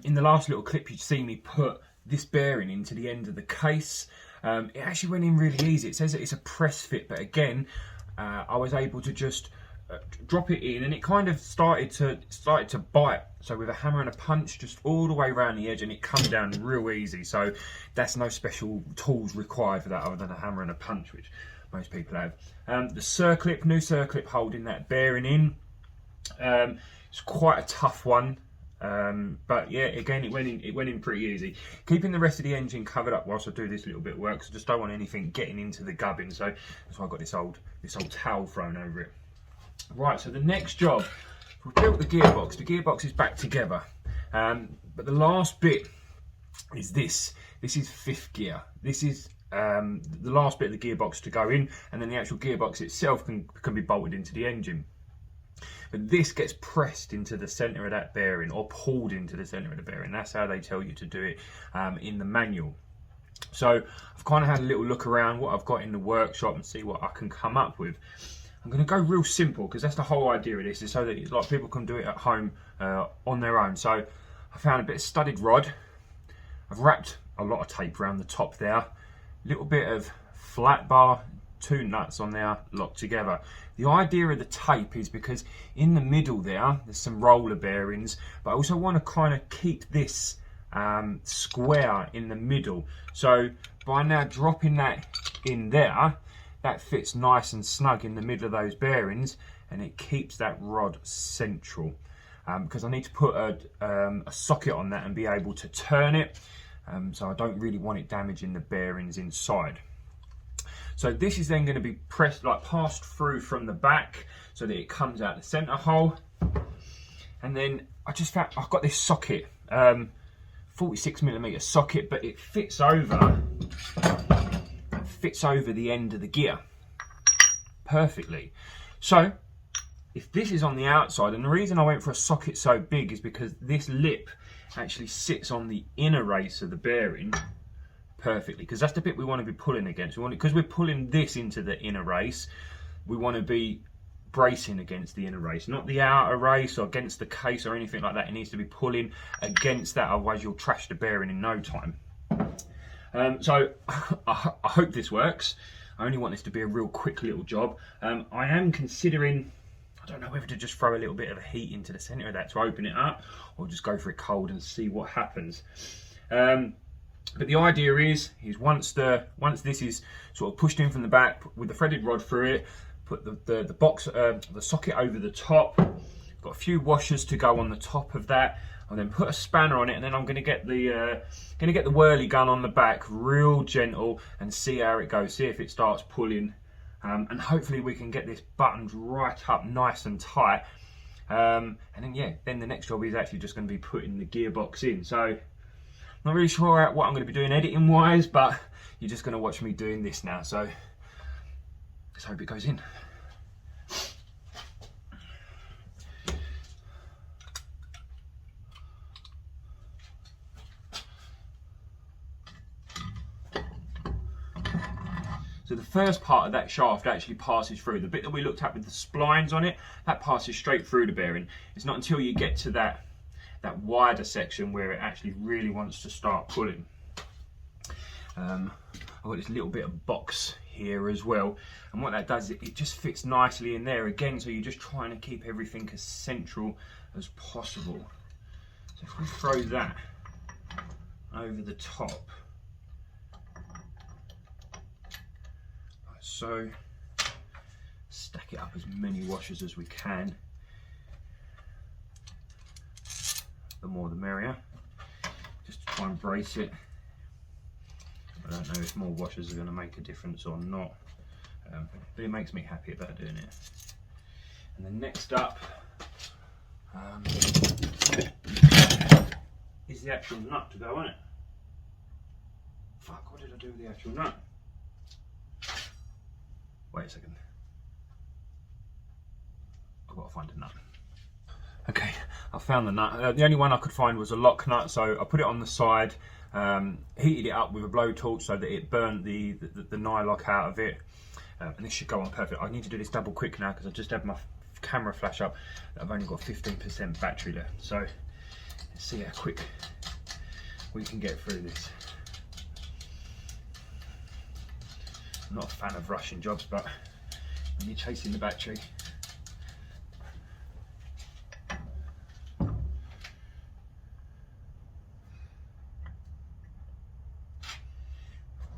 In the last little clip, you'd see me put this bearing into the end of the case. It actually went in really easy. It says that it's a press fit, but again, I was able to just drop it in, and it kind of started to bite. So with a hammer and a punch, just all the way around the edge, and it come down real easy. So that's no special tools required for that other than a hammer and a punch, which most people have. The circlip, new circlip holding that bearing in. It's quite a tough one. But yeah, again, it went in pretty easy. Keeping the rest of the engine covered up whilst I do this little bit of work, because I just don't want anything getting into the gubbin. So that's why I've got this old towel thrown over it. Right, so the next job, we've built the gearbox is back together. But the last bit is this. This is fifth gear. This is the last bit of the gearbox to go in, and then the actual gearbox itself can be bolted into the engine. But this gets pressed into the centre of that bearing, or pulled into the centre of the bearing. That's how they tell you to do it in the manual. So I've kind of had a little look around what I've got in the workshop and see what I can come up with. I'm going to go real simple, because that's the whole idea of this, is so that like people can do it at home on their own. So I found a bit of studded rod. I've wrapped a lot of tape around the top there. A little bit of flat bar, 2 nuts on there locked together. The idea of the tape is because in the middle there's some roller bearings, but I also want to kind of keep this square in the middle. So by now dropping that in there, that fits nice and snug in the middle of those bearings, and it keeps that rod central. Because I need to put a socket on that and be able to turn it, so I don't really want it damaging the bearings inside. So this is then going to be pressed, like passed through from the back, so that it comes out the centre hole. And then I just found I've got this socket, 46mm socket, but it fits over the end of the gear perfectly. So if this is on the outside, and the reason I went for a socket so big is because this lip actually sits on the inner race of the bearing perfectly, because that's the bit we want to be pulling against. Because we're pulling this into the inner race, we want to be bracing against the inner race, not the outer race or against the case or anything like that. It needs to be pulling against that, otherwise you'll trash the bearing in no time. So I hope this works. I only want this to be a real quick little job. I am considering, I don't know whether to just throw a little bit of heat into the centre of that to open it up, or just go for it cold and see what happens. But the idea is once this is sort of pushed in from the back with the threaded rod through it, put the socket over the top. Got a few washers to go on the top of that. I'll then put a spanner on it, and then I'm going to get the whirly gun on the back, real gentle, and see how it goes. See if it starts pulling, and hopefully we can get this buttoned right up, nice and tight. And then the next job is actually just going to be putting the gearbox in. So not really sure what I'm going to be doing editing wise, but you're just going to watch me doing this now. So let's hope it goes in. So the first part of that shaft actually passes through. The bit that we looked at with the splines on it, that passes straight through the bearing. It's not until you get to that wider section where it actually really wants to start pulling. I've got this little bit of box here as well, and what that does, it just fits nicely in there again, so you're just trying to keep everything as central as possible. So if we throw that over the top, like so, stack it up as many washers as we can. The more the merrier, just to try and brace it. I don't know if more washers are going to make a difference or not, but it makes me happy about doing it. And then next up is the actual nut to go on it. Fuck, what did I do with the actual nut? Wait a second. I've got to find a nut. Okay, I found the nut. The only one I could find was a lock nut, so I put it on the side, heated it up with a blowtorch so that it burnt the nylock out of it, and this should go on perfect. I need to do this double quick now because I just had my camera flash up. I've only got 15% battery left, so Let's see how quick we can get through this. I'm not a fan of rushing jobs, but when you're chasing the battery,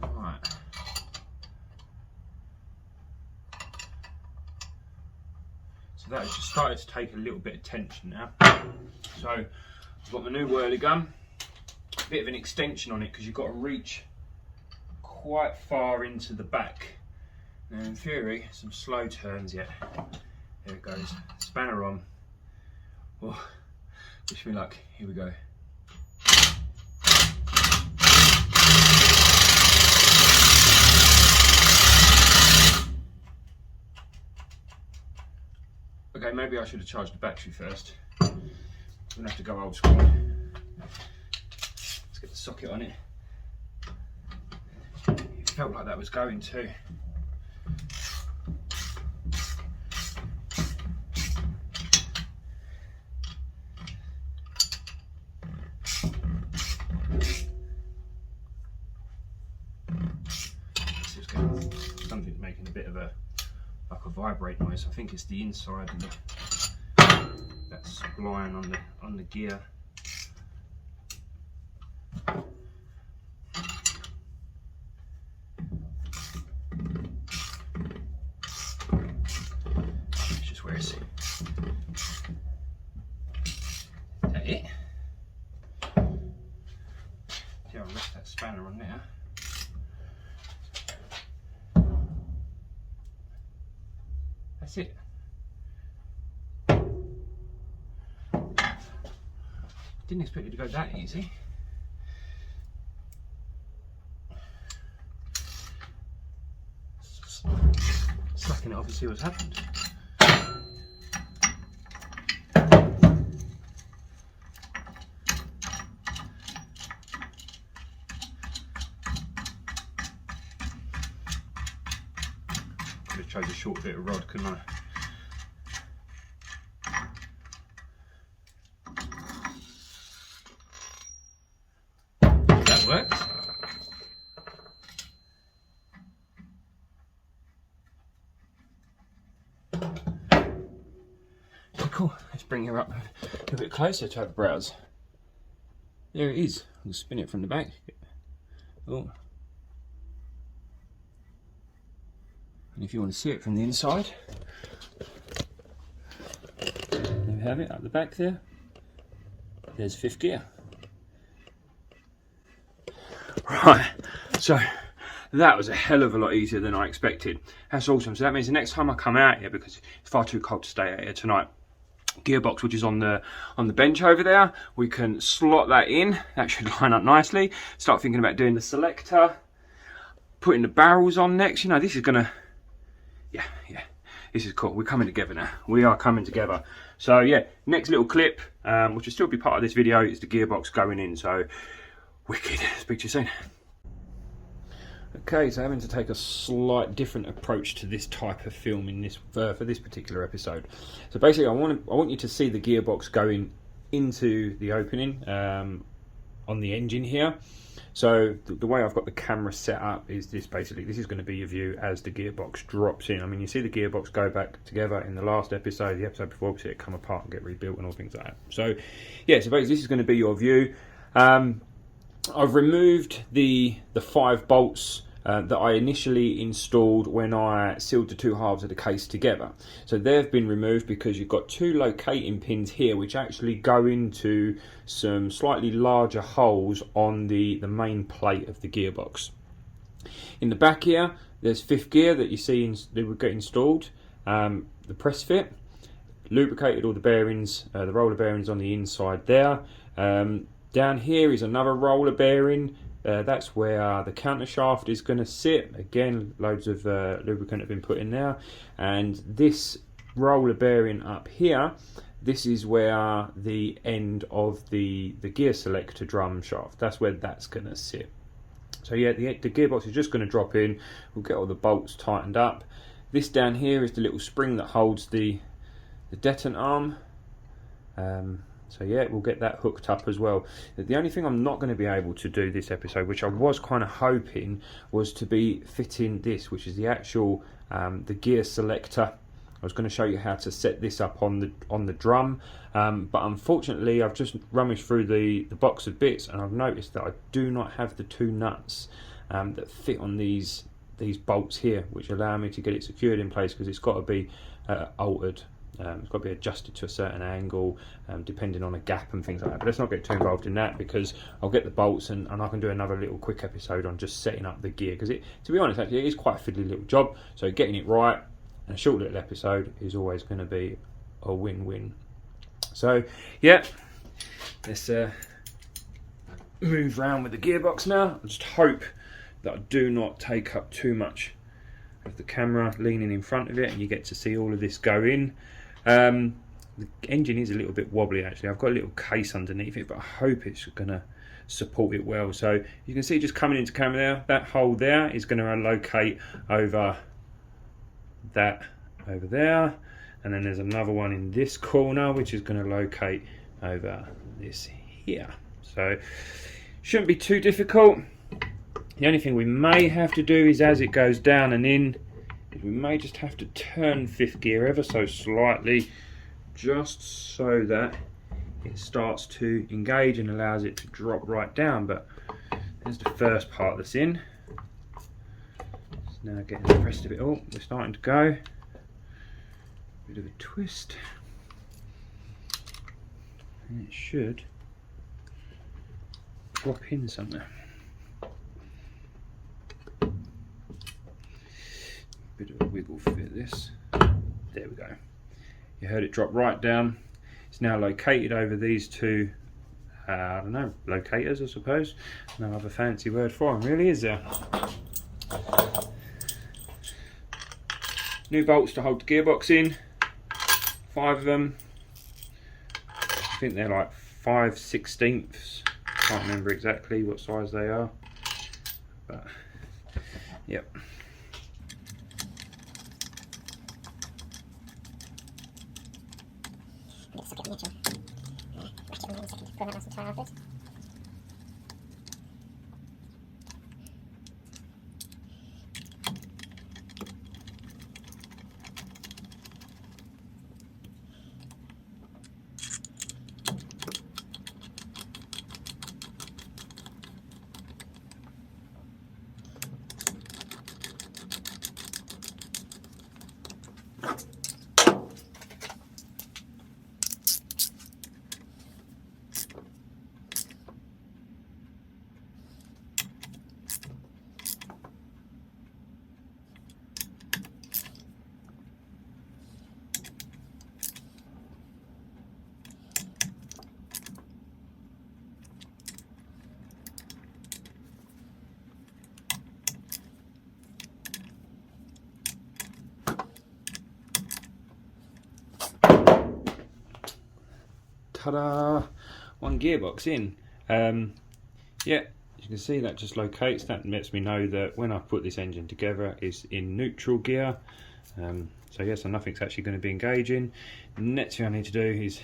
right. So that has just started to take a little bit of tension now. So I've got my new whirly gun, a bit of an extension on it because you've got to reach quite far into the back. Now in theory, some slow turns yet. Here it goes, spanner on. Oh, wish me luck, here we go. Okay, maybe I should have charged the battery first. I'm gonna have to go old school. Let's get the socket on it. It felt like that was going too. Something's making a bit of a vibrate noise. I think it's the inside of that spline on the gear. It's just where it's. Is that it? Yeah, I'll rest that spanner on there. That's it. Didn't expect it to go that easy. Slacking it off and see what's happened. Could have chose a short bit of rod, couldn't I? That works. Cool. Let's bring her up a bit closer to have a browse. There it is. I'll spin it from the back. Oh. And if you want to see it from the inside, there we have it, up the back there. There's fifth gear. Right, so that was a hell of a lot easier than I expected. That's awesome. So that means the next time I come out here, because it's far too cold to stay out here tonight, gearbox, which is on the bench over there, we can slot that in. That should line up nicely. Start thinking about doing the selector, putting the barrels on next. You know, this is gonna, yeah, this is cool. We're coming together now. We are coming together. So yeah, next little clip, which will still be part of this video, is the gearbox going in. So wicked. Speak to you soon. Okay, so having to take a slight different approach to this type of film in this for this particular episode. So basically, I want you to see the gearbox going into the opening on the engine here. So the way I've got the camera set up is this. Basically, this is going to be your view as the gearbox drops in. I mean, you see the gearbox go back together in the last episode, the episode before, we see it come apart and get rebuilt and all things like that. So yeah, so basically this is going to be your view. I've removed the 5 bolts that I initially installed when I sealed the 2 halves of the case together. So they've been removed because you've got 2 locating pins here which actually go into some slightly larger holes on the main plate of the gearbox. In the back here, there's 5th gear that you see that would get installed. The press fit, lubricated all the bearings, the roller bearings on the inside there. Down here is another roller bearing. That's where the counter shaft is going to sit. Again, loads of lubricant have been put in there. And this roller bearing up here, this is where the end of the gear selector drum shaft, that's where that's going to sit. So yeah, the gearbox is just going to drop in. We'll get all the bolts tightened up. This down here is the little spring that holds the detent arm. So yeah, we'll get that hooked up as well. The only thing I'm not going to be able to do this episode, which I was kind of hoping, was to be fitting this, which is the actual the gear selector. I was going to show you how to set this up on the drum, but unfortunately I've just rummaged through the box of bits and I've noticed that I do not have the two nuts that fit on these bolts here, which allow me to get it secured in place, because it's got to be altered. It's got to be adjusted to a certain angle, depending on a gap and things like that. But let's not get too involved in that, because I'll get the bolts and I can do another little quick episode on just setting up the gear, because to be honest, actually, it is quite a fiddly little job. So getting it right, and a short little episode, is always going to be a win-win. So yeah, let's move around with the gearbox now. I just hope that I do not take up too much of the camera leaning in front of it, and you get to see all of this go in. The engine is a little bit wobbly actually. I've got a little case underneath it, but I hope it's going to support it well. So you can see just coming into camera there, that hole there is going to locate over that over there, and then there's another one in this corner which is going to locate over this here. So shouldn't be too difficult. The only thing we may have to do is, as it goes down and in, we may just have to turn fifth gear ever so slightly, just so that it starts to engage and allows it to drop right down. But there's the first part that's in. It's now getting the rest of it all. We're starting to go. Bit of a twist. And it should drop in somewhere. Bit of a wiggle fit this. There we go. You heard it drop right down. It's now located over these two, I don't know, locators I suppose. No other fancy word for them really, is there? New bolts to hold the gearbox in. 5 of them. I think they're like 5/16. Can't remember exactly what size they are. But yep. Ta-da! One gearbox in. Yeah, as you can see, that just locates. That lets me know that when I put this engine together, it's in neutral gear. So yeah, so nothing's actually going to be engaging. Next thing I need to do is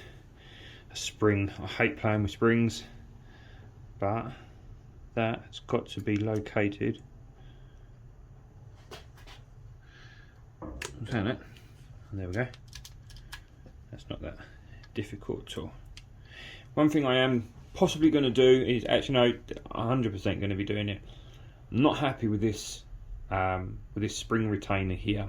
a spring. I hate playing with springs, but that's got to be located. I'm saying it. And there we go. That's not that difficult at all. One thing I am possibly going to do is, actually no, 100% going to be doing it. I'm not happy with this spring retainer here.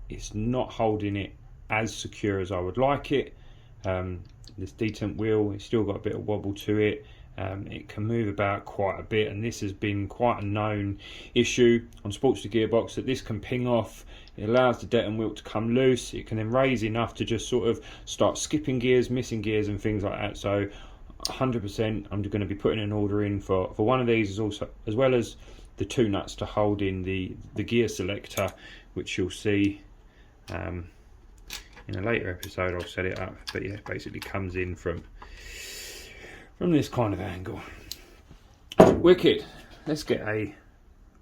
It's not holding it as secure as I would like it. This detent wheel, it's still got a bit of wobble to it. It can move about quite a bit, and this has been quite a known issue on Sportster Gearbox, that this can ping off. It allows the detent wheel to come loose. It can then raise enough to just sort of start skipping gears, missing gears and things like that. So 100% I'm going to be putting an order in for one of these, as well as the two nuts to hold in the gear selector, which you'll see in a later episode. I'll set it up, but yeah, it basically comes in from this kind of angle. Wicked. Let's get a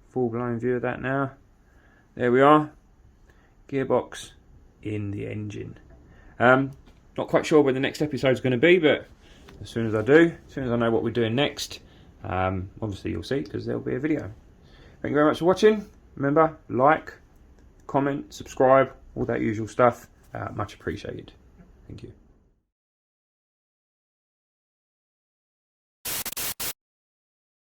full-blown view of that now. There we are. Gearbox in the engine. Not quite sure where the next episode is going to be, but as soon as I do, as soon as I know what we're doing next, obviously you'll see, because there'll be a video. Thank you very much for watching. Remember, like, comment, subscribe, all that usual stuff. Much appreciated. Thank you.